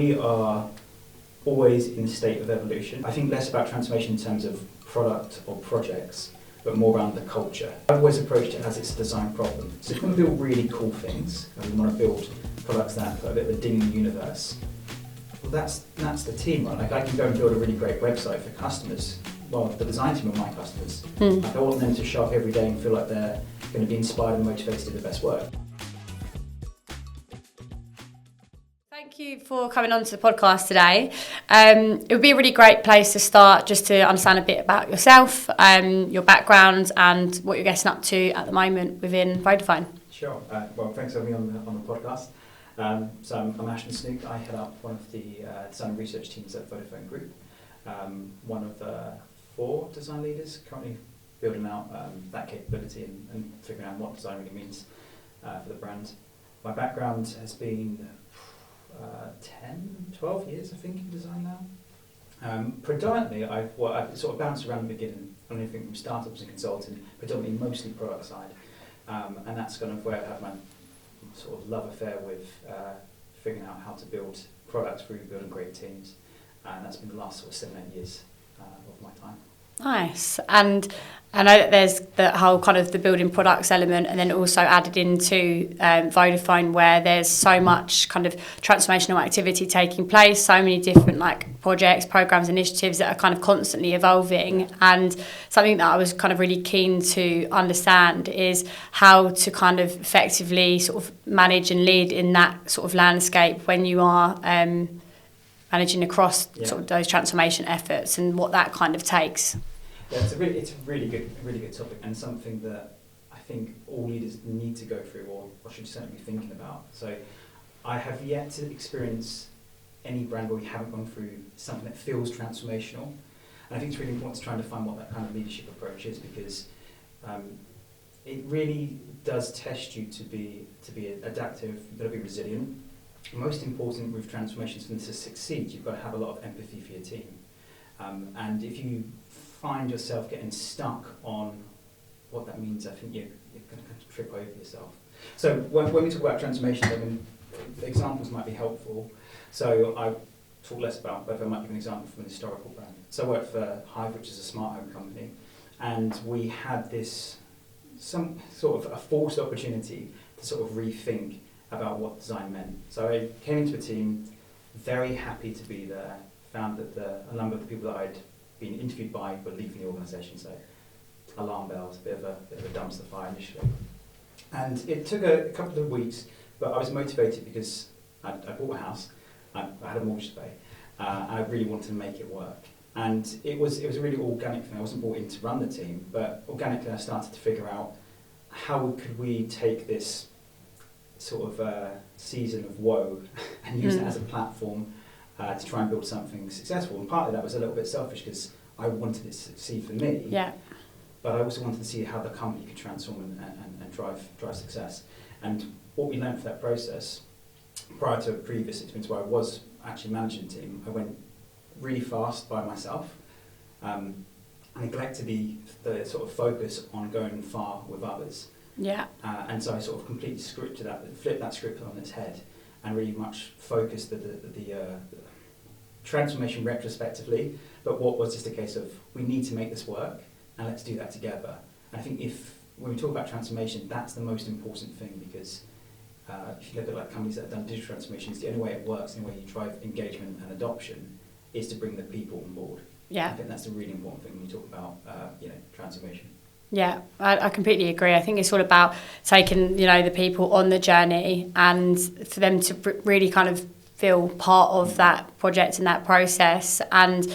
we are always in a state of evolution. I think less about transformation in terms of product or projects, but more around the culture. I've always approached it as it's a design problem. So if we want to build really cool things, and we want to build products that put a bit of a ding in the universe, well, that's the team, right? Like, I can go and build a really great website for customers. Well, the design team are my customers. Like, I want them to show up every day and feel like they're going to be inspired and motivated to do the best work. Thank you for coming on to the podcast today. It would be a really great place to start, just to understand a bit about yourself, your background, and what you're getting up to at the moment within Vodafone. Sure. Well, thanks for having me on the podcast. So I'm Ashton Snook. I head up one of the design and research teams at Vodafone Group. One of 4 design leaders, currently building out that capability and figuring out what design really means for the brand. My background has been 12 years, I think, in design now. Predominantly, I've sort of bounced around the beginning, on anything from startups and consulting, predominantly mostly product side. And that's kind of where I have my sort of love affair with figuring out how to build products through building great teams. And that's been the last sort of 7-8 years of my time. Nice. And I know that there's the whole kind of the building products element, and then also added into Vodafone, where there's so much kind of transformational activity taking place, so many different like projects, programs, initiatives that are kind of constantly evolving. And something that I was kind of really keen to understand is how to kind of effectively sort of manage and lead in that sort of landscape when you are managing across sort of those transformation efforts, and what that kind of takes. Yeah, it's a really good topic, and something that I think all leaders need to go through, or should certainly be thinking about. So I have yet to experience any brand where we haven't gone through something that feels transformational. And I think it's really important to try and define what that kind of leadership approach is, because it really does test you to be adaptive. You've got to be resilient. Most important with transformations, for them to succeed, you've got to have a lot of empathy for your team. And if you find yourself getting stuck on what that means, I think you're going to kind of trip over yourself. So when we talk about transformations, I mean, examples might be helpful. So I talk less about, but I might give an example from an historical brand. So I worked for Hive, which is a smart home company, and we had some sort of a forced opportunity to sort of rethink about what design meant. So I came into a team, very happy to be there, found that a number of the people that I'd been interviewed by were leaving the organisation, so alarm bells, a bit of a dumpster fire initially. And it took a couple of weeks, but I was motivated because I bought a house, I had a mortgage to pay, and I really wanted to make it work. And it was a really organic thing. I wasn't brought in to run the team, but organically I started to figure out how could we take this sort of season of woe and use it as a platform to try and build something successful. And partly that was a little bit selfish, because I wanted it to succeed for me, but I also wanted to see how the company could transform and drive success. And what we learned for that process, prior to a previous experience where I was actually managing a team, I went really fast by myself, and neglected the sort of focus on going far with others. And so I sort of completely flipped that script on its head, and really much focused the transformation retrospectively, but what was just a case of, we need to make this work, and let's do that together. And I think when we talk about transformation, that's the most important thing, because if you look at like companies that have done digital transformations, the only way it works, the only way you drive engagement and adoption, is to bring the people on board. I think that's a really important thing when you talk about transformation. Yeah, I completely agree. I think it's all about taking, the people on the journey, and for them to really kind of feel part of that project and that process. And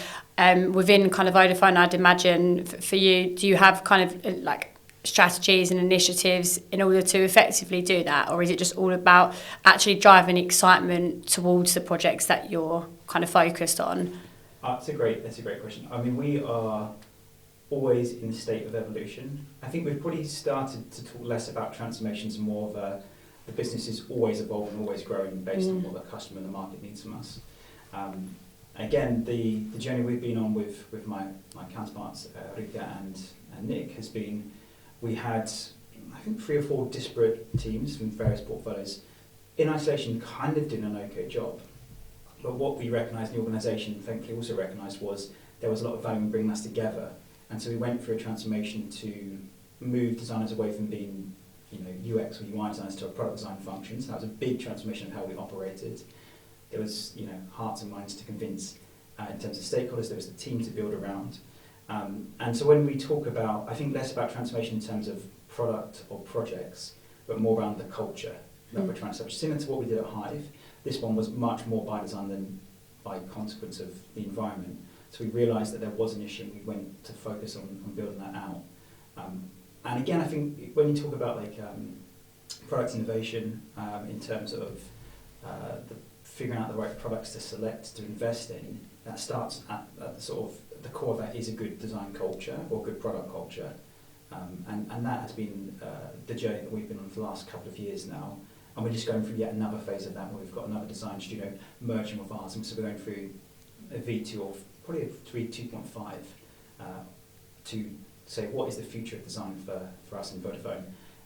within kind of Vodafone, I'd imagine for you, do you have kind of like strategies and initiatives in order to effectively do that, or is it just all about actually driving excitement towards the projects that you're kind of focused on? That's a great question. I mean, we are always in a state of evolution. I think we've probably started to talk less about transformations and more of the business is always evolving, always growing based on what the customer and the market needs from us. Again, the journey we've been on with my counterparts, Rika and Nick, has been, we had, I think, 3 or 4 disparate teams from various portfolios. In isolation, kind of doing an okay job. But what we recognised, the organisation thankfully also recognised, was there was a lot of value in bringing us together. And so we went through a transformation to move designers away from being, UX or UI designers to a product design function. So that was a big transformation of how we operated. There was, hearts and minds to convince in terms of stakeholders. There was the team to build around. And so when we talk about, I think less about transformation in terms of product or projects, but more around the culture that we're trying to establish. Similar to what we did at Hive, this one was much more by design than by consequence of the environment. So we realised that there was an issue and we went to focus on building that out. And again, I think when you talk about product innovation in terms of figuring out the right products to select, to invest in, that starts at the sort of the core of that is a good design culture or good product culture. And that has been the journey that we've been on for the last couple of years now. And we're just going through yet another phase of that where we've got another design studio merging with ours. And so we're going through a V2 or probably a 2.5 to say what is the future of design for us in Vodafone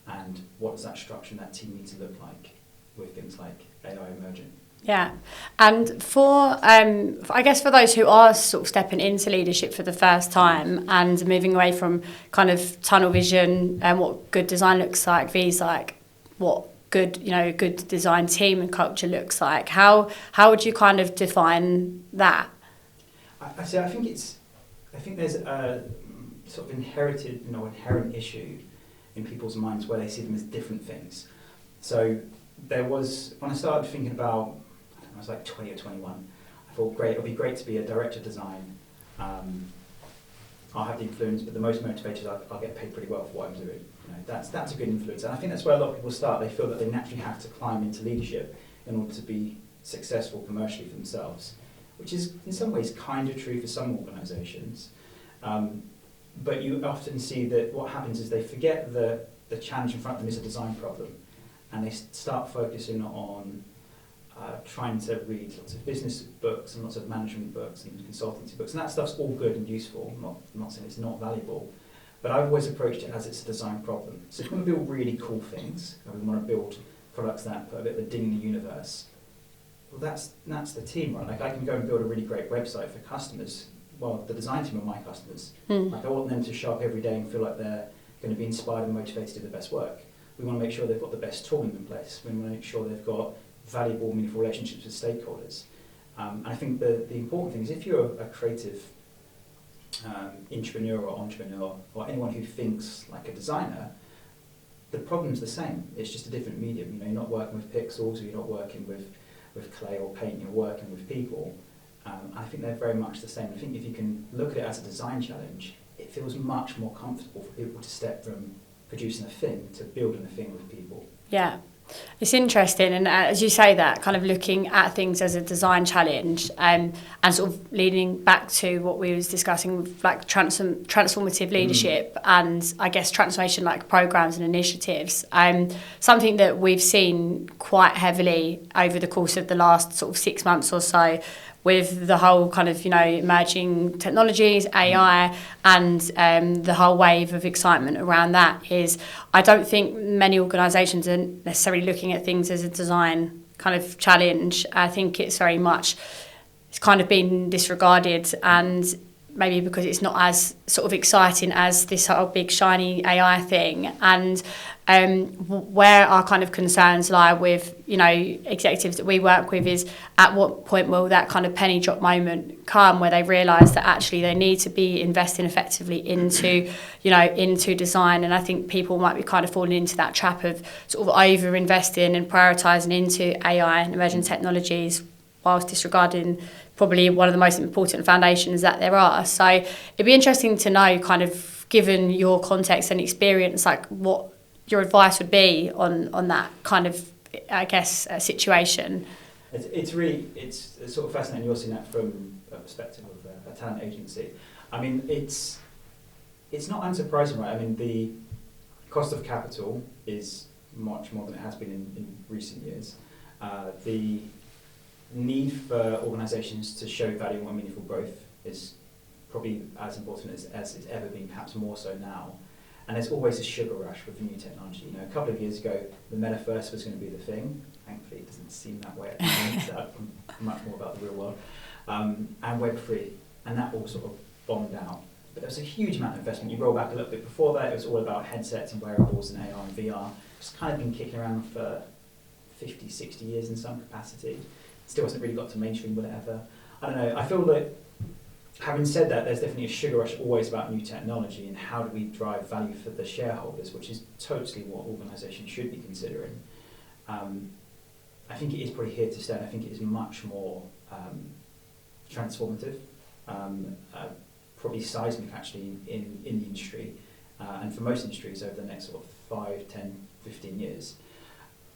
and what does that structure and that team need to look like with things like AI emerging. Yeah, and for I guess for those who are sort of stepping into leadership for the first time and moving away from kind of tunnel vision and what good design looks like, V's like what good design team and culture looks like. How would you kind of define that? I think there's a sort of inherent issue in people's minds where they see them as different things. So there was, when I started thinking about, I was like 20 or 21, I thought, great, it'll be great to be a director of design. I'll have the influence, but the most motivated, I'll get paid pretty well for what I'm doing. That's a good influence. And I think that's where a lot of people start. They feel that they naturally have to climb into leadership in order to be successful commercially for themselves, which is in some ways kind of true for some organisations. But you often see that what happens is they forget that the challenge in front of them is a design problem, and they start focusing on trying to read lots of business books and lots of management books and consultancy books, and that stuff's all good and useful. I'm not saying it's not valuable, but I've always approached it as it's a design problem. So if we want to build really cool things, and we want to build products that put a bit of a ding in the universe, well, that's the team, right? Like I can go and build a really great website for customers. Well, the design team are my customers. Like I want them to show up every day and feel like they're going to be inspired and motivated to do the best work. We want to make sure they've got the best tooling in place. We want to make sure they've got valuable, meaningful relationships with stakeholders. And I think the important thing is if you're a creative intrapreneur or entrepreneur or anyone who thinks like a designer, the problem's the same. It's just a different medium. You're not working with pixels, or you're not working with clay or paint. You're working with people. I think they're very much the same. I think if you can look at it as a design challenge, it feels much more comfortable for people to step from producing a thing to building a thing with people. Yeah. It's interesting, and as you say that, kind of looking at things as a design challenge, and sort of leading back to what we was discussing with like transformative leadership and I guess transformation like programs and initiatives. Something that we've seen quite heavily over the course of the last sort of 6 months or so, with the whole kind of, emerging technologies, AI, and the whole wave of excitement around that is, I don't think many organisations are necessarily looking at things as a design kind of challenge. I think it's very much, it's kind of been disregarded, and maybe because it's not as sort of exciting as this whole big shiny AI thing. And where our kind of concerns lie with, executives that we work with is at what point will that kind of penny drop moment come where they realise that actually they need to be investing effectively into, into design. And I think people might be kind of falling into that trap of sort of over investing and prioritising into AI and emerging technologies whilst disregarding probably one of the most important foundations that there are. So it'd be interesting to know, kind of given your context and experience, like what your advice would be on that kind of, I guess, situation. It's sort of fascinating. You're seeing that from a perspective of a talent agency. I mean, it's not unsurprising, right? I mean, the cost of capital is much more than it has been in recent years. The need for organisations to show value and meaningful growth is probably as important as it's ever been, perhaps more so now. And there's always a sugar rush with new technology. A couple of years ago, the metaverse was going to be the thing. Thankfully, it doesn't seem that way at the moment. So I'm much more about the real world. And Web3, and that all sort of bombed out. But there was a huge amount of investment. You roll back a little bit before that, it was all about headsets and wearables and AR and VR. It's kind of been kicking around for 50, 60 years in some capacity. Still hasn't really got to mainstream, will it ever? I don't know. I feel that, having said that, there's definitely a sugar rush always about new technology and how do we drive value for the shareholders, which is totally what organisations should be considering. I think it is probably here to stay, and I think it is much more transformative, probably seismic actually in the industry, and for most industries over the next sort of 5, 10, 15 years.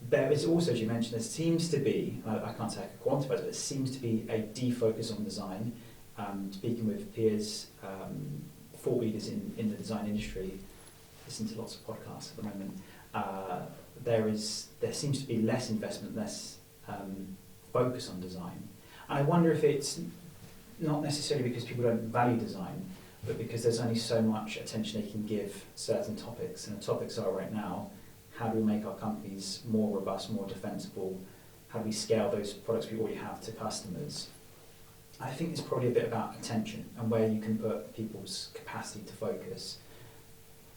There is also, as you mentioned, there seems to be, I can't say I can quantify it, but there seems to be a defocus on design. Speaking with peers, thought leaders in the design industry, listen to lots of podcasts at the moment, there seems to be less investment, less focus on design. And I wonder if it's not necessarily because people don't value design, but because there's only so much attention they can give certain topics. And the topics are right now, how do we make our companies more robust, more defensible? How do we scale those products we already have to customers? I think it's probably a bit about attention and where you can put people's capacity to focus.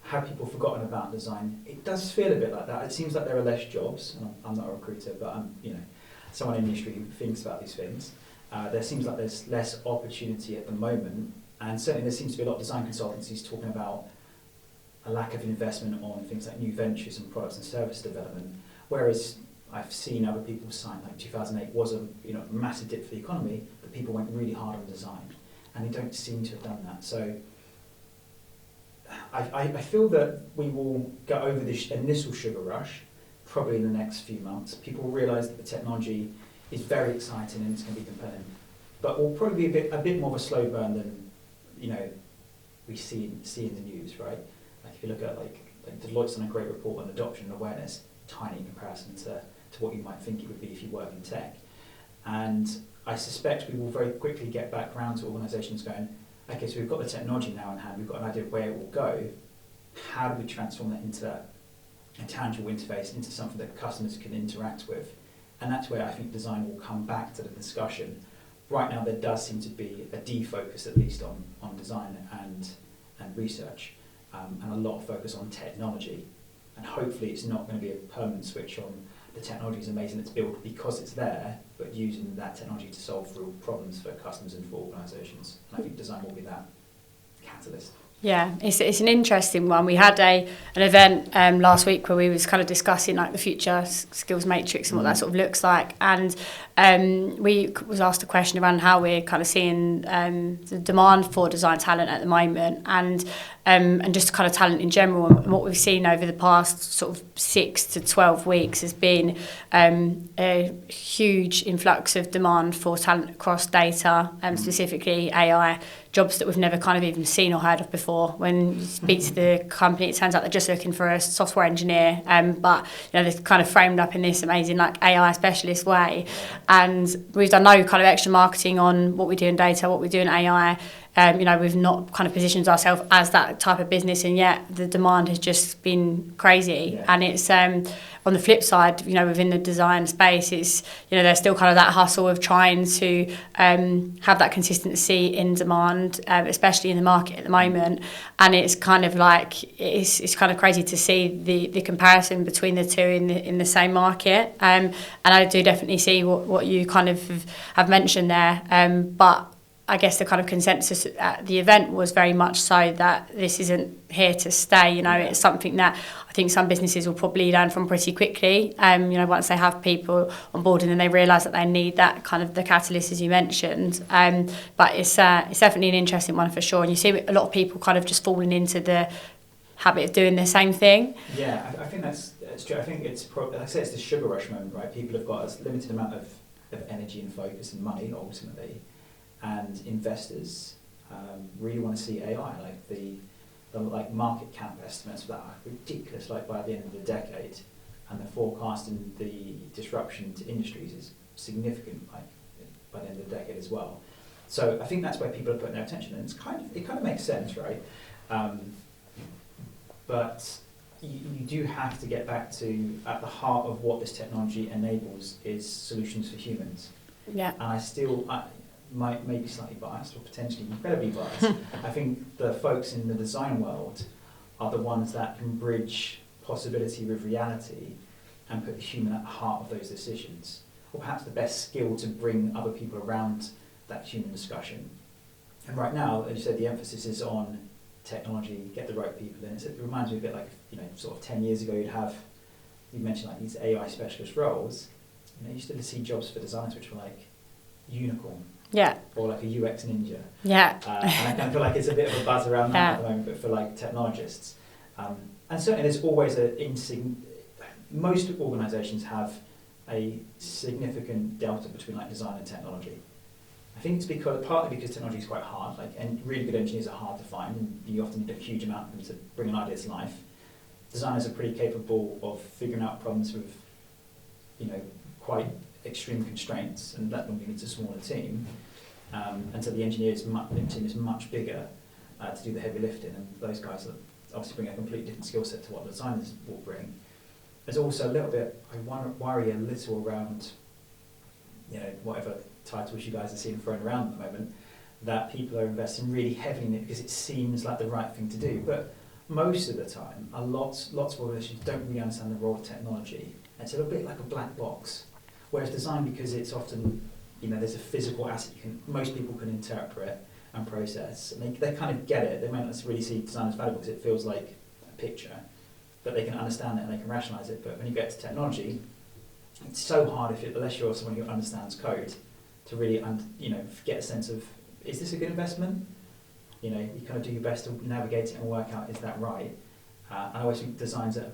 Have people forgotten about design? It does feel a bit like that. It seems like there are less jobs, and I'm not a recruiter, but I'm someone in the industry who thinks about these things. There seems like there's less opportunity at the moment, and certainly there seems to be a lot of design consultancies talking about a lack of investment on things like new ventures and products and service development, whereas I've seen other people sign, like 2008 was a massive dip for the economy, but people went really hard on design, and they don't seem to have done that. So I feel that we will go over this initial sugar rush probably in the next few months. People will realise that the technology is very exciting and it's going to be compelling, but will probably be a bit more of a slow burn than we see in the news, right? Like if you look at like Deloitte's done a great report on adoption and awareness, tiny in comparison to what you might think it would be if you work in tech. And I suspect we will very quickly get back around to organisations going, okay, so we've got the technology now in hand, we've got an idea of where it will go. How do we transform that into a tangible interface, into something that customers can interact with? And that's where I think design will come back to the discussion. Right now there does seem to be a defocus at least on design and research, and a lot of focus on technology. And hopefully it's not going to be a permanent switch on the technology is amazing, it's built because it's there, but using that technology to solve real problems for customers and for organisations. And I think design will be that catalyst. Yeah, it's an interesting one. We had an event last week where we was kind of discussing like the future skills matrix and what that sort of looks like, and we was asked a question around how we're kind of seeing the demand for design talent at the moment, and just kind of talent in general. And what we've seen over the past sort of 6 to 12 weeks has been a huge influx of demand for talent across data, specifically AI, jobs that we've never kind of even seen or heard of before. When you speak to the company, it turns out they're just looking for a software engineer, but they're kind of framed up in this amazing like AI specialist way. And we've done no kind of extra marketing on what we do in data, what we do in AI. We've not kind of positioned ourselves as that type of business, and yet the demand has just been crazy. Yeah. And it's on the flip side, within the design space, it's there's still kind of that hustle of trying to have that consistency in demand, especially in the market at the moment. And it's kind of like it's kind of crazy to see the comparison between the two in the same market. And I do definitely see what you kind of have mentioned there, but I guess the kind of consensus at the event was very much so that this isn't here to stay. It's something that I think some businesses will probably learn from pretty quickly. Once they have people on board and then they realise that they need that kind of the catalyst, as you mentioned. But it's definitely an interesting one for sure. And you see a lot of people kind of just falling into the habit of doing the same thing. Yeah, I think that's true. I think it's like I say, it's the sugar rush moment, right? People have got a limited amount of energy and focus and money ultimately. And investors really want to see AI, like the market cap estimates for that are ridiculous, like by the end of the decade, and the forecast and the disruption to industries is significant, like by the end of the decade as well. So I think that's where people are putting their attention, and it kind of makes sense, right? but you do have to get back to, at the heart of what this technology enables is solutions for humans. Yeah. And I might be slightly biased, or potentially incredibly biased. I think the folks in the design world are the ones that can bridge possibility with reality and put the human at the heart of those decisions, or perhaps the best skill to bring other people around that human discussion. And right now, as you said, the emphasis is on technology, get the right people in. It reminds me a bit like, sort of 10 years ago, you mentioned like these AI specialist roles. You used to see jobs for designers which were like unicorn. Yeah. Or like a UX ninja. Yeah. And I kind of feel like it's a bit of a buzz around that at the moment, but for like technologists. And certainly there's always most organisations have a significant delta between like design and technology. I think it's partly because technology is quite hard, and really good engineers are hard to find, and you often need a huge amount of them to bring an idea to life. Designers are pretty capable of figuring out problems with, quite extreme constraints, and that normally needs a smaller team. And so the engineer team is much bigger to do the heavy lifting, and those guys obviously bring a completely different skill set to what the designers will bring. There's also a little bit, I worry a little around, whatever titles you guys are seeing thrown around at the moment, that people are investing really heavily in it because it seems like the right thing to do. But most of the time, lots of organizations don't really understand the role of technology. It's a little bit like a black box. Whereas design, because it's often, there's a physical asset most people can interpret and process, and they kind of get it. They might not really see design as valuable because it feels like a picture, but they can understand it and they can rationalize it. But when you get to technology, it's so hard unless you're someone who understands code to really get a sense of, is this a good investment? You kind of do your best to navigate it and work out, is that right? And I always think design's at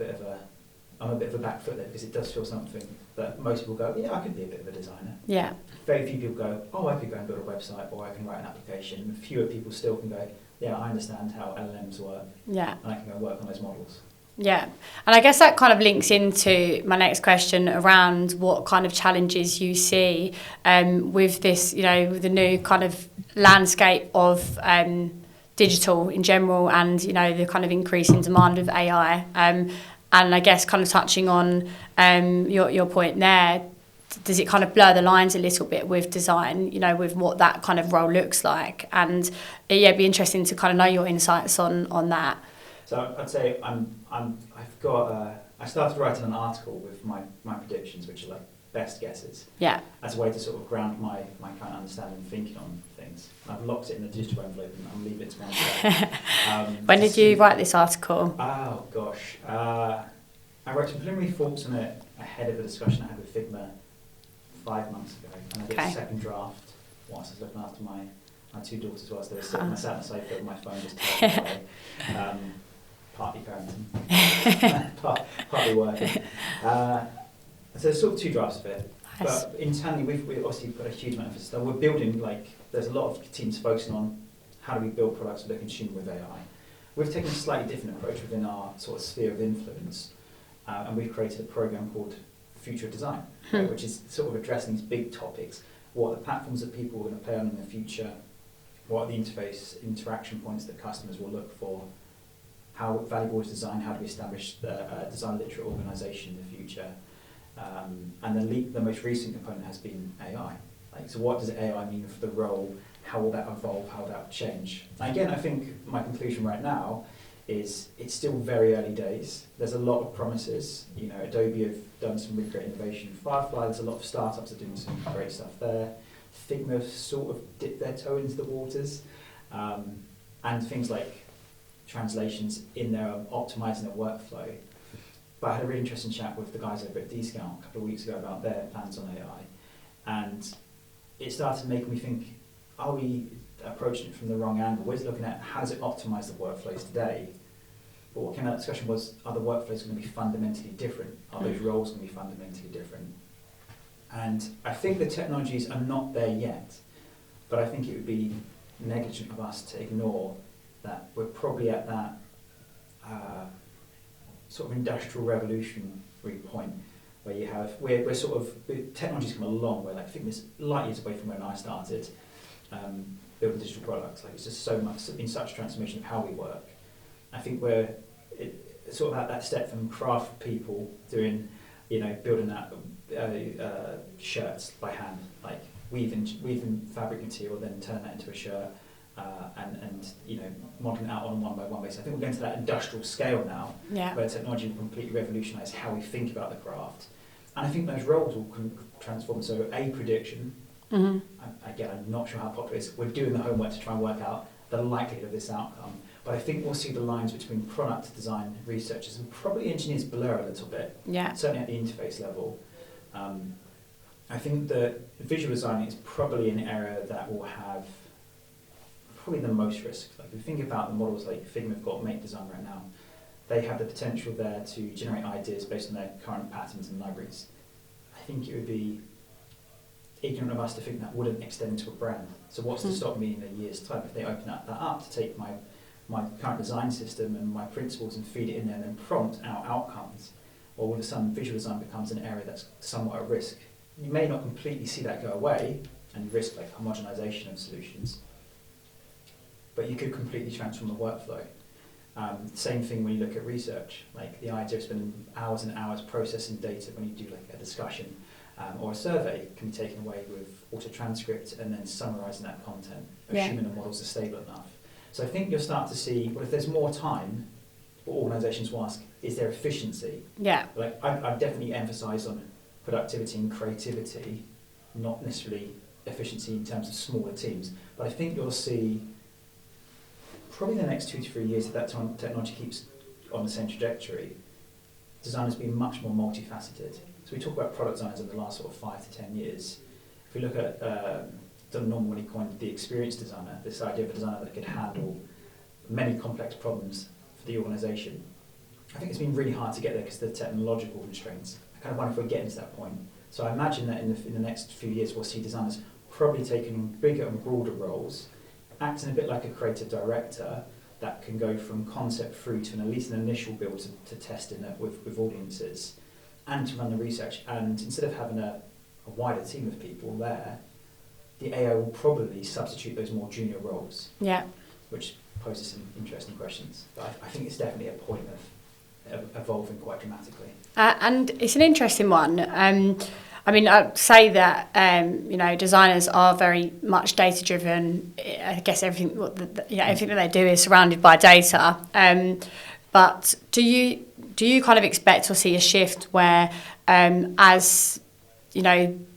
I'm a bit of a back foot there, because it does feel something that most people go, yeah, I could be a bit of a designer. Yeah. Very few people go, oh, I could go and build a website, or I can write an application. Fewer people still can go, yeah, I understand how LLMs work. Yeah. And I can go and work on those models. Yeah, and I guess that kind of links into my next question around what kind of challenges you see with this, with the new kind of landscape of digital in general, and the kind of increasing demand of AI. And I guess kind of touching on your point there, does it kind of blur the lines a little bit with design, with what that kind of role looks like? And it'd be interesting to kind of know your insights on that. So I'd say I started writing an article with my predictions, which are like best guesses. Yeah. As a way to sort of ground my kind of understanding and thinking on things. I've locked it in a digital envelope and I'm leaving it to one day. When did you write this article? Oh gosh, I wrote some preliminary thoughts on it ahead of a discussion I had with Figma 5 months ago, and I did a second draft whilst I was looking after my two daughters whilst they were sitting. I sat on the sofa with my phone just typing away. Partly parenting, partly working. So there's sort of 2 drafts of it. Nice. But internally, we've obviously put a huge amount of emphasis. So we're building, there's a lot of teams focusing on how do we build products for the consumer with AI. We've taken a slightly different approach within our sort of sphere of influence, and we've created a program called Future of Design, which is sort of addressing these big topics. What are the platforms that people are going to play on in the future? What are the interaction points that customers will look for? How valuable is design? How do we establish the design literate organisation in the future? And the most recent component has been AI. So what does AI mean for the role? How will that evolve? How will that change? And again, I think my conclusion right now is it's still very early days. There's a lot of promises. Adobe have done some really great innovation. Firefly, there's a lot of startups that are doing some great stuff there. Figma have sort of dipped their toe into the waters. And things like translations in there, optimizing their workflow. But I had a really interesting chat with the guys over at Dscale a couple of weeks ago about their plans on AI, and it started making me think, are we approaching it from the wrong angle? We're looking at how does it optimize the workflows today, but what came out of the discussion was, are the workflows going to be fundamentally different? Are those roles going to be fundamentally different? And I think the technologies are not there yet, but I think it would be negligent of us to ignore that we're probably at that sort of industrial revolutionary point where we're sort of, technology's come a long way. I think this light years away from when I started building digital products. It's just so much, in such transformation of how we work. I think sort of at that step from craft people doing, building that shirts by hand, like weaving fabric material, then turn that into a shirt, and modelling it out on a one-by-one basis. I think we're going to that industrial scale now, where technology will completely revolutionise how we think about the craft. And I think those roles will transform. So a prediction, again, I'm not sure how popular it is. We're doing the homework to try and work out the likelihood of this outcome. But I think we'll see the lines between product design researchers and probably engineers blur a little bit, certainly at the interface level. I think that visual design is probably an area that will have probably the most risk. Like if you think about the models like Figma have got Make Design right now, they have the potential there to generate ideas based on their current patterns and libraries. I think it would be ignorant of us to think that wouldn't extend to a brand. So what's to stop me in a year's time if they open that up to take my current design system and my principles and feed it in there and then prompt out outcomes? Or all of a sudden visual design becomes an area that's somewhat at risk. You may not completely see that go away and risk like homogenization of solutions, but you could completely transform the workflow. Same thing when you look at research, like the idea of spending hours and hours processing data when you do like a discussion or a survey can be taken away with auto transcript and then summarising that content, assuming the models are stable enough. So I think you'll start to see, well, if there's more time, what organisations will ask, is there efficiency? Like I've definitely emphasised on productivity and creativity, not necessarily efficiency in terms of smaller teams, but I think you'll see probably the next 2 to 3 years, if that technology keeps on the same trajectory, designers being much more multifaceted. So we talk about product designers in the last sort of 5 to 10 years. If we look at Don Norman when he coined the experience designer, this idea of a designer that could handle many complex problems for the organisation, I think it's been really hard to get there because of the technological constraints. I kind of wonder if we're getting to that point. So I imagine that in the next few years we'll see designers probably taking bigger and broader roles, acting a bit like a creative director that can go from concept through to at least an initial build to testing it with audiences and to run the research. And instead of having a wider team of people there, the AI will probably substitute those more junior roles, which poses some interesting questions. But I think it's definitely a point of evolving quite dramatically. And it's an interesting one. I mean, I'd say that designers are very much data driven. I guess everything that they do is surrounded by data. But do you kind of expect or see a shift where, as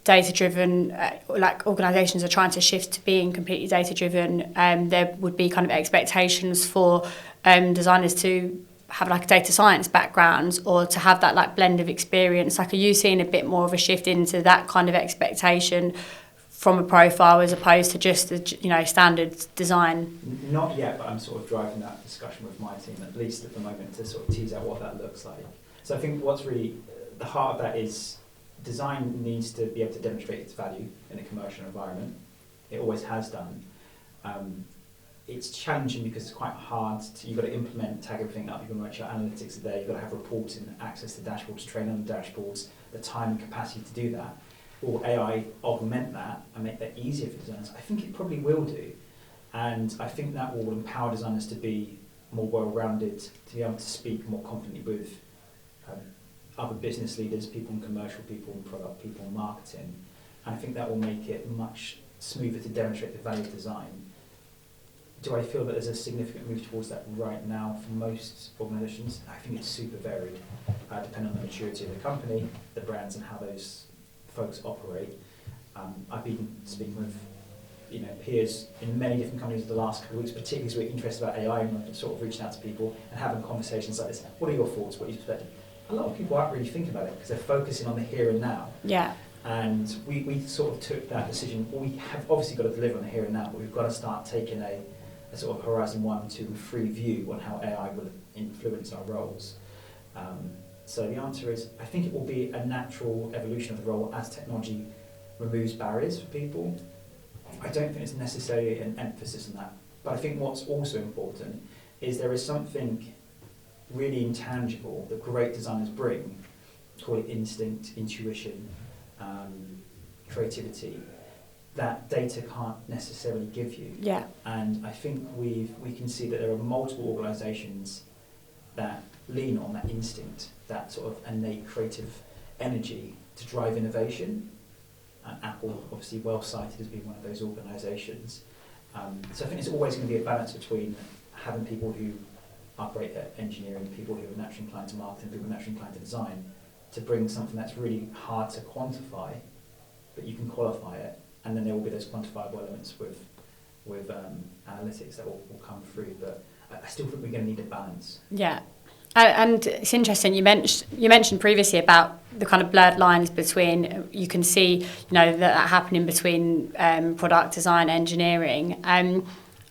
data driven, like organisations are trying to shift to being completely data driven, there would be kind of expectations for designers to have like a data science background or to have that like blend of experience? Like, are you seeing a bit more of a shift into that kind of expectation from a profile as opposed to just the standard design? Not yet, but I'm sort of driving that discussion with my team, at least at the moment, to sort of tease out what that looks like. So I think what's really the heart of that is design needs to be able to demonstrate its value in a commercial environment. It always has done. It's challenging because it's quite hard. You've got to implement, tag everything up. You've got to make sure analytics are there. You've got to have reporting, access to dashboards, train on the dashboards, the time and capacity to do that. Will AI augment that and make that easier for designers? I think it probably will do. And I think that will empower designers to be more well-rounded, to be able to speak more confidently with other business leaders, people in commercial, people in product, people in marketing. And I think that will make it much smoother to demonstrate the value of design. Do I feel that there's a significant move towards that right now for most organisations? I think it's super varied, depending on the maturity of the company, the brands, and how those folks operate. I've been speaking with peers in many different companies the last couple of weeks, particularly as we're interested about AI, and I've sort of reaching out to people and having conversations like this. What are your thoughts? What are you expecting? A lot of people aren't really thinking about it because they're focusing on the here and now. Yeah. And we sort of took that decision. Well, we have obviously got to deliver on the here and now, but we've got to start taking a sort of horizon 1, 2, and 3 view on how AI will influence our roles. So the answer is, I think it will be a natural evolution of the role as technology removes barriers for people. I don't think it's necessarily an emphasis on that. But I think what's also important is there is something really intangible that great designers bring, call it instinct, intuition, creativity, that data can't necessarily give you. Yeah. And I think we can see that there are multiple organisations that lean on that instinct, that sort of innate creative energy to drive innovation. And Apple, obviously well cited as being one of those organisations. So I think there's always going to be a balance between having people who are great at engineering, people who are naturally inclined to marketing, people who are naturally inclined to design, to bring something that's really hard to quantify, but you can qualify it, and then there will be those quantifiable elements with analytics that will come through. But I still think we're going to need a balance. Yeah. And it's interesting, you mentioned previously about the kind of blurred lines between, you can see, that happening between product design, engineering.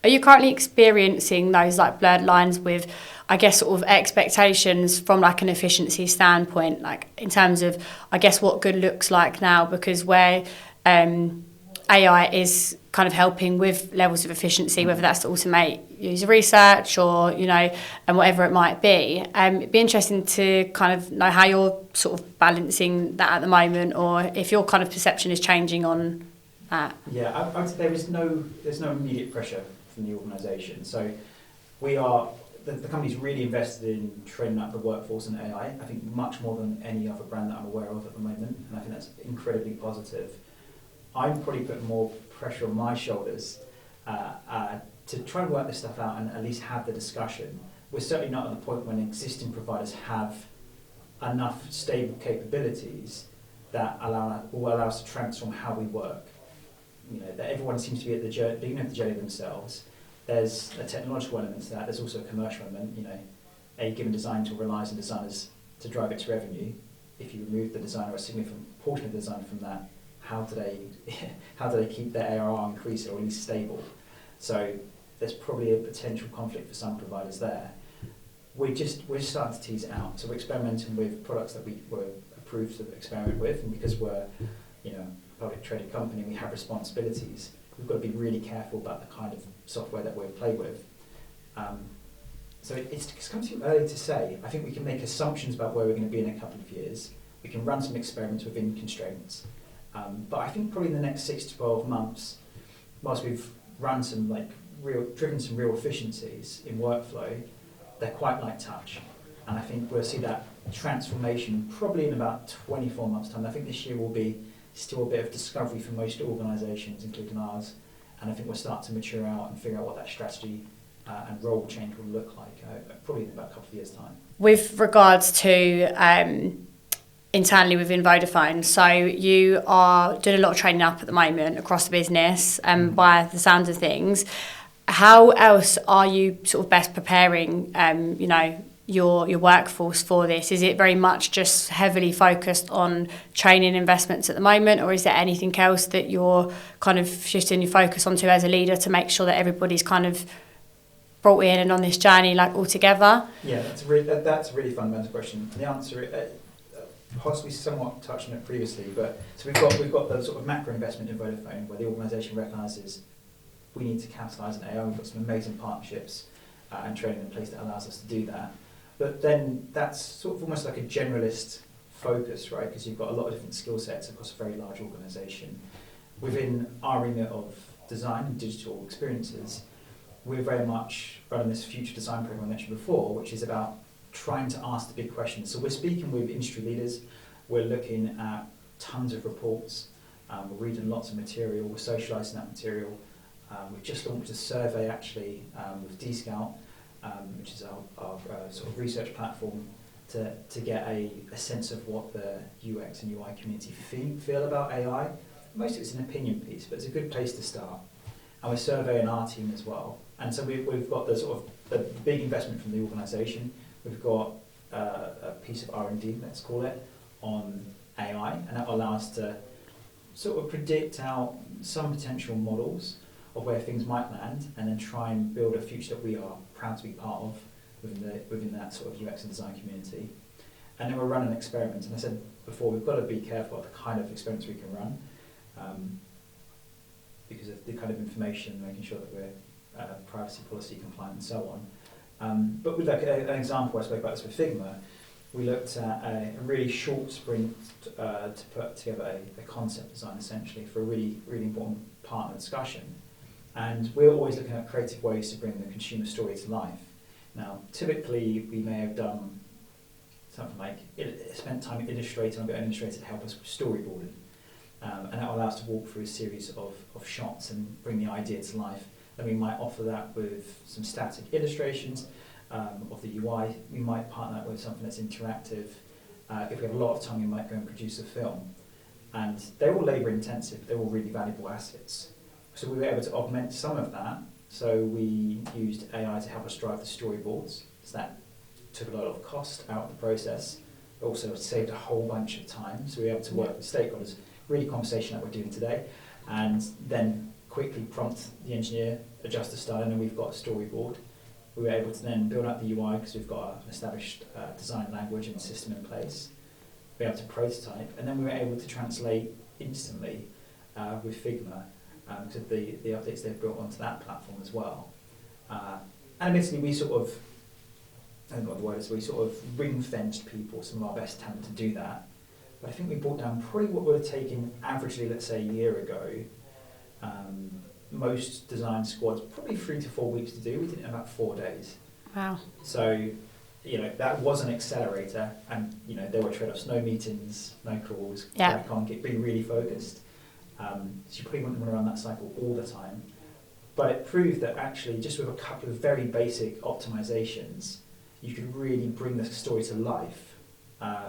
Are you currently experiencing those like blurred lines with, I guess, sort of expectations from like an efficiency standpoint, like in terms of, I guess, what good looks like now? Because where AI is kind of helping with levels of efficiency, whether that's to automate user research or, and whatever it might be. It'd be interesting to kind of know how you're sort of balancing that at the moment, or if your kind of perception is changing on that. Yeah, I would say there's no immediate pressure from the organisation. So we are, the company's really invested in training up the workforce in AI, I think much more than any other brand that I'm aware of at the moment, and I think that's incredibly positive. I'm probably putting more pressure on my shoulders to try and work this stuff out and at least have the discussion. We're certainly not at the point when existing providers have enough stable capabilities that will allow us to transform how we work. That everyone seems to be at the beginning of the journey themselves. There's a technological element to that. There's also a commercial element. A given design tool relies on designers to drive its revenue. If you remove the designer, a significant portion of the design from that, how do they keep their ARR increasing or at least stable? So there's probably a potential conflict for some providers there. We're just starting to tease it out. So we're experimenting with products that we were approved to experiment with, and because we're a public traded company, we have responsibilities. We've got to be really careful about the kind of software that we play with. So it's come too early to say. I think we can make assumptions about where we're going to be in a couple of years. We can run some experiments within constraints. But I think probably in the next 6 to 12 months, whilst we've run driven some real efficiencies in workflow, they're quite light touch. And I think we'll see that transformation probably in about 24 months' time. I think this year will be still a bit of discovery for most organisations, including ours. And I think we'll start to mature out and figure out what that strategy and role change will look like, probably in about a couple of years' time. With regards to internally within Vodafone, so you are doing a lot of training up at the moment across the business, by the sounds of things. How else are you sort of best preparing, your workforce for this? Is it very much just heavily focused on training investments at the moment, or is there anything else that you're kind of shifting your focus onto as a leader to make sure that everybody's kind of brought in and on this journey like all together? Yeah, that's a really fundamental question. The answer, possibly somewhat touched on it previously, but so we've got the sort of macro investment in Vodafone where the organisation recognises we need to capitalise on AI. We've got some amazing partnerships and training in place that allows us to do that. But then that's sort of almost like a generalist focus, right? Because you've got a lot of different skill sets across a very large organisation. Within our remit of design and digital experiences, we're very much running this future design program I mentioned before, which is about trying to ask the big questions. So we're speaking with industry leaders, we're looking at tons of reports, we're reading lots of material, we're socialising that material. We've just launched a survey actually with Dscout, which is our sort of research platform, to get a sense of what the UX and UI community feel about AI. Most of it's an opinion piece, but it's a good place to start. And we're surveying our team as well. And so we've got the sort of the big investment from the organisation. We've got a piece of R&D, let's call it, on AI, and that will allow us to sort of predict out some potential models of where things might land, and then try and build a future that we are proud to be part of within that sort of UX and design community. And then we're running experiments, and I said before, we've got to be careful about the kind of experiments we can run, because of the kind of information, making sure that we're privacy policy compliant and so on. But with like an example, I spoke about this with Figma, we looked at a really short sprint to put together a concept design essentially for a really, really important partner discussion. And we're always looking at creative ways to bring the consumer story to life. Now, typically, we may have done something like spent time illustrating, or got an illustrator to help us with storyboarding. And that will allow us to walk through a series of shots and bring the idea to life. Then we might offer that with some static illustrations of the UI. We might partner that with something that's interactive. If we have a lot of time, we might go and produce a film. And they're all labour intensive, they're all really valuable assets. So we were able to augment some of that. So we used AI to help us drive the storyboards. So that took a lot of cost out of the process. It also saved a whole bunch of time. So we were able to work with stakeholders, really conversation that we're doing today, and then quickly prompt the engineer, adjust the style, and then we've got a storyboard. We were able to then build up the UI because we've got an established design language and system in place. Be able to prototype, and then we were able to translate instantly with Figma because of the updates they've built onto that platform as well. And admittedly, we sort of, I don't know what the word is, we sort of ring-fenced people, some of our best talent to do that. But I think we brought down probably what would have taken averagely, let's say, a year ago. Most design squads, probably 3 to 4 weeks to do. We did it in about 4 days. Wow. So, that was an accelerator, and, there were trade-offs, no meetings, no calls, crack on, be really focused. So you probably wouldn't want to run that cycle all the time. But it proved that actually, just with a couple of very basic optimizations, you could really bring the story to life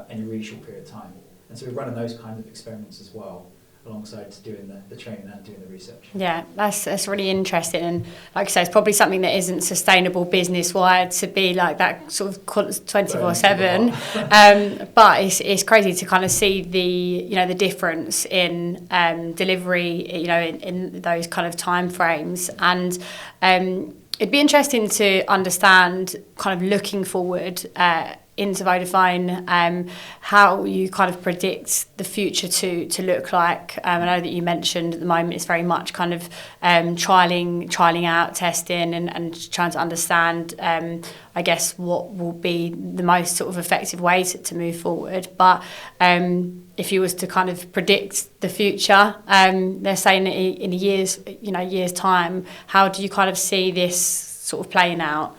in a really short period of time. And so we're running those kinds of experiments as well, alongside doing the training and doing the research. Yeah, that's really interesting. And like I say, it's probably something that isn't sustainable business-wide to be like that sort of 24/7. But it's crazy to kind of see the difference in delivery, in those kind of time frames. And it'd be interesting to understand, kind of looking forward, into Vodafone, how you kind of predict the future to look like. I know that you mentioned at the moment it's very much kind of trialing out, testing, and trying to understand, I guess, what will be the most sort of effective way to move forward. But if you was to kind of predict the future, they're saying that in a year's time, how do you kind of see this sort of playing out?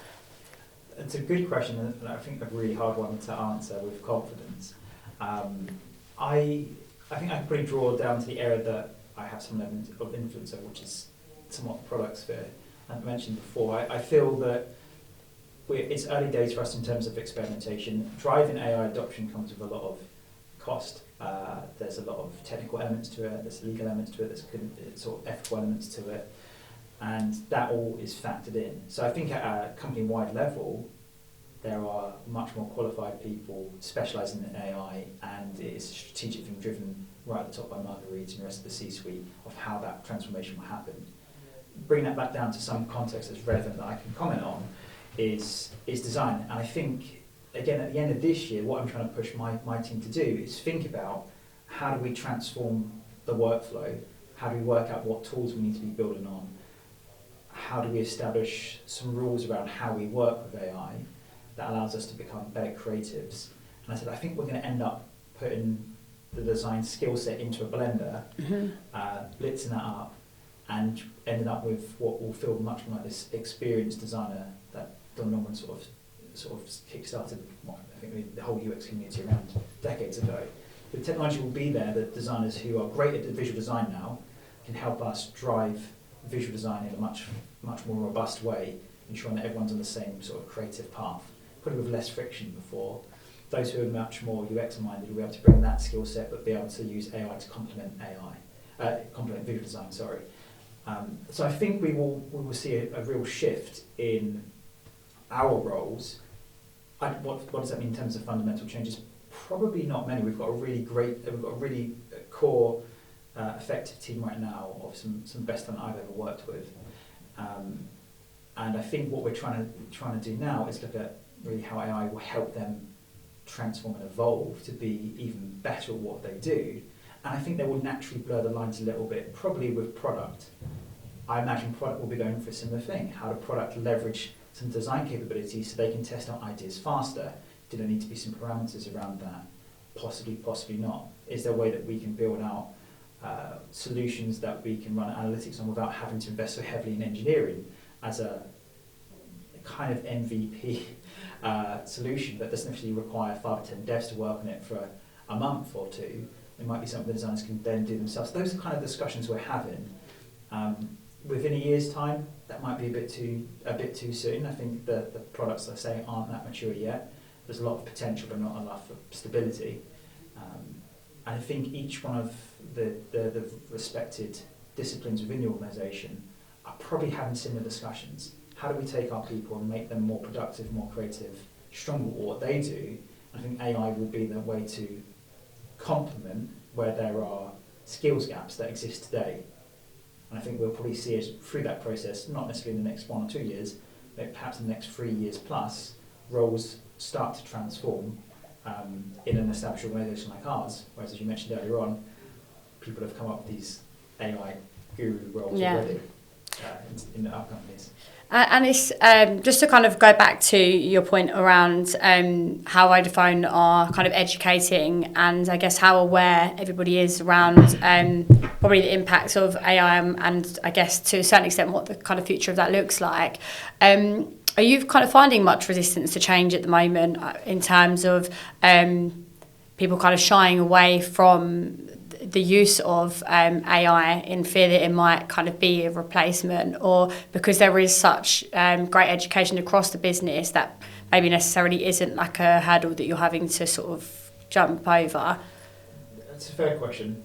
It's a good question, and I think a really hard one to answer with confidence. I think I can pretty draw down to the area that I have some level of influence over, which is somewhat the product sphere. As I mentioned before, I feel that it's early days for us in terms of experimentation. Driving AI adoption comes with a lot of cost. There's a lot of technical elements to it, there's legal elements to it, there's sort of ethical elements to it. And that all is factored in. So I think at a company-wide level, there are much more qualified people specialising in AI, and it is a strategic thing driven right at the top by Marguerite and the rest of the C-suite of how that transformation will happen. Bring that back down to some context that's relevant that I can comment on is design. And I think, again, at the end of this year, what I'm trying to push my team to do is think about how do we transform the workflow, how do we work out what tools we need to be building on, how do we establish some rules around how we work with AI that allows us to become better creatives. And I said, I think we're going to end up putting the design skill set into a blender, blitzing that up, and ending up with what will feel much more like this experienced designer that Don Norman sort of kick-started, I think, the whole UX community around decades ago. The technology will be there that designers who are great at visual design now can help us drive visual design in a much more robust way, ensuring that everyone's on the same sort of creative path, probably with less friction before. Those who are much more UX minded will be able to bring that skill set, but be able to use AI to complement visual design. So I think we will see a real shift in our roles. What does that mean in terms of fundamental changes? Probably not many. We've got a really core effective team right now of some best talent I've ever worked with, and I think what we're trying to do now is look at really how AI will help them transform and evolve to be even better at what they do. And I think they will naturally blur the lines a little bit, probably with product. I imagine product will be going for a similar thing. How do product leverage some design capabilities so they can test out ideas faster? Do there need to be some parameters around that? Possibly not. Is there a way that we can build out solutions that we can run analytics on without having to invest so heavily in engineering as a kind of MVP solution that doesn't necessarily require 5 or 10 devs to work on it for a month or two. It might be something the designers can then do themselves. Those are the kind of discussions we're having. Within a year's time, that might be a bit too soon. I think the products, I say, aren't that mature yet. There's a lot of potential, but not enough for stability. And I think each one of the respected disciplines within the organisation are probably having similar discussions. How do we take our people and make them more productive, more creative, stronger at what they do? I think AI will be the way to complement where there are skills gaps that exist today. And I think we'll probably see us through that process, not necessarily in the next 1 or 2 years, but perhaps in the next 3 years plus, roles start to transform in an established organisation like ours. Whereas, as you mentioned earlier on, people have come up with these AI guru roles already in our companies. And it's just to kind of go back to your point around how Vodafone are kind of educating, and I guess how aware everybody is around probably the impacts of AI and I guess to a certain extent what the kind of future of that looks like. Are you kind of finding much resistance to change at the moment in terms of people kind of shying away from the use of AI in fear that it might kind of be a replacement, or because there is such great education across the business that maybe necessarily isn't like a hurdle that you're having to sort of jump over? That's a fair question.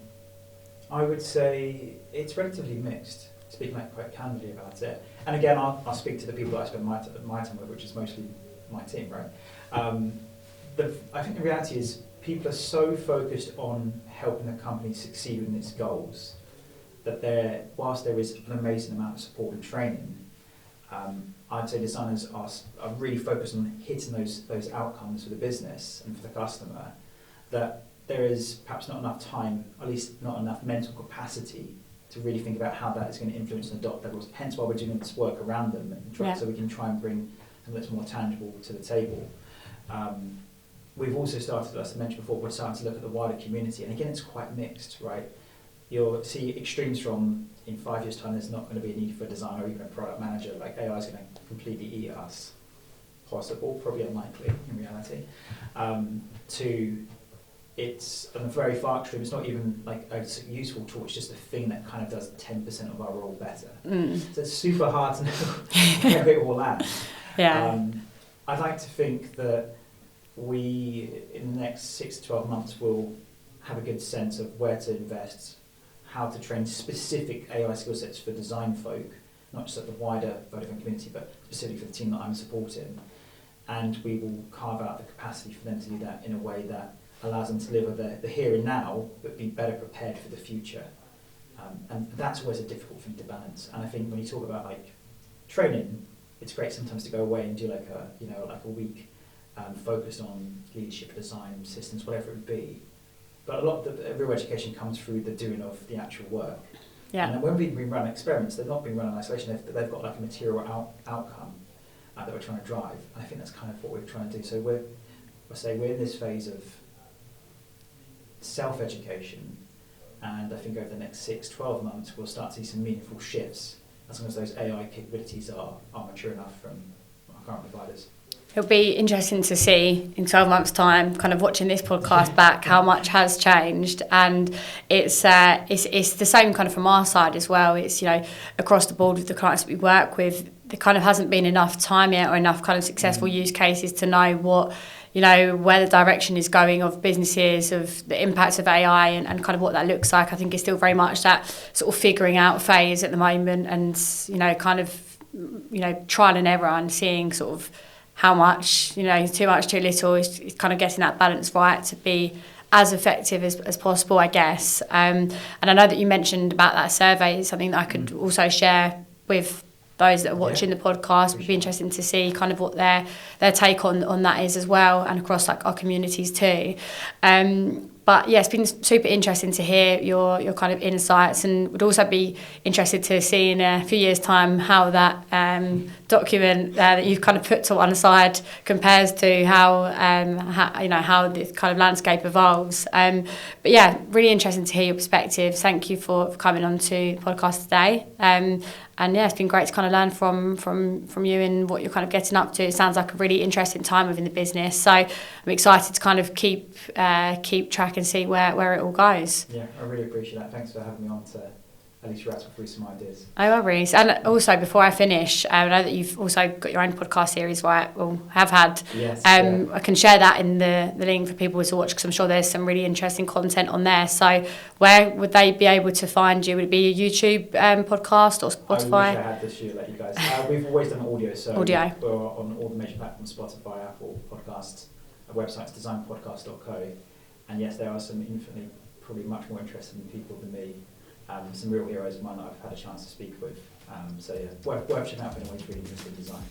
I would say it's relatively mixed, speaking like quite candidly about it. And again, I'll speak to the people that I spend my time with, which is mostly my team, right? I think the reality is people are so focused on helping the company succeed in its goals that whilst there is an amazing amount of support and training, I'd say designers are really focused on hitting those outcomes for the business and for the customer, that there is perhaps not enough time, at least not enough mental capacity to really think about how that is going to influence and adopt levels, hence why we're doing this work around them so we can try and bring something that's more tangible to the table. We've also started, as I mentioned before, we're starting to look at the wider community, and again, it's quite mixed, right? You'll see extremes from, in 5 years' time, there's not going to be a need for a designer or even a product manager, like AI is going to completely eat us. Possible, probably unlikely in reality. To it's on the very far extreme, it's not even like a useful tool, it's just a thing that kind of does 10% of our role better. So it's super hard to know where it will land. I'd like to think that we, in the next 6 to 12 months, will have a good sense of where to invest, how to train specific AI skill sets for design folk, not just at the wider Vodafone community, but specifically for the team that I'm supporting. And we will carve out the capacity for them to do that in a way that allows them to live the here and now, but be better prepared for the future. And that's always a difficult thing to balance. And I think when you talk about like training, it's great sometimes to go away and do like a week focused on leadership, design, systems, whatever it would be. But a lot of the real education comes through the doing of the actual work. And then when we run experiments, they're not being run in isolation. They've got like a material outcome that we're trying to drive. And I think that's kind of what we're trying to do. So we're in this phase of self-education, and I think over the next 6-12 months we'll start to see some meaningful shifts as long as those AI capabilities are mature enough from our current providers. It'll be interesting to see in 12 months' time, kind of watching this podcast back, how much has changed. And it's the same kind of from our side as well. It's, across the board with the clients that we work with, there kind of hasn't been enough time yet or enough kind of successful use cases to know what, where the direction is going of businesses, of the impacts of AI and kind of what that looks like. I think it's still very much that sort of figuring out phase at the moment, and, kind of, trial and error and seeing sort of how much, too much, too little, is kind of getting that balance right to be as effective as possible, I guess. And I know that you mentioned about that survey. It's something that I could also share with those that are watching the podcast. It would be interesting to see kind of what their take on that is as well, and across like our communities too. But yeah, it's been super interesting to hear your kind of insights, and would also be interested to see in a few years' time how that document that you've kind of put to one side compares to how this kind of landscape evolves. But yeah, really interesting to hear your perspective. Thank you for coming on to the podcast today. yeah, it's been great to kind of learn from you and what you're kind of getting up to. It sounds like a really interesting time within the business. So I'm excited to kind of keep track and see where it all goes. Yeah, I really appreciate that. Thanks for having me on to at least rattle through some ideas. No worries. And also, before I finish, I know that you've also got your own podcast series, right? Well, have had. Yes. I can share that in the link for people to watch because I'm sure there's some really interesting content on there. So where would they be able to find you? Would it be a YouTube podcast or Spotify? I wish I had this year, let you guys. We've always done audio, so audio. We're on all the major platforms, Spotify, Apple Podcasts, our website's designpodcast.co. And yes, there are some infinitely, probably much more interesting people than me. Some real heroes of mine that I've had a chance to speak with. So yeah, worth checking out if anyone's really interested in design.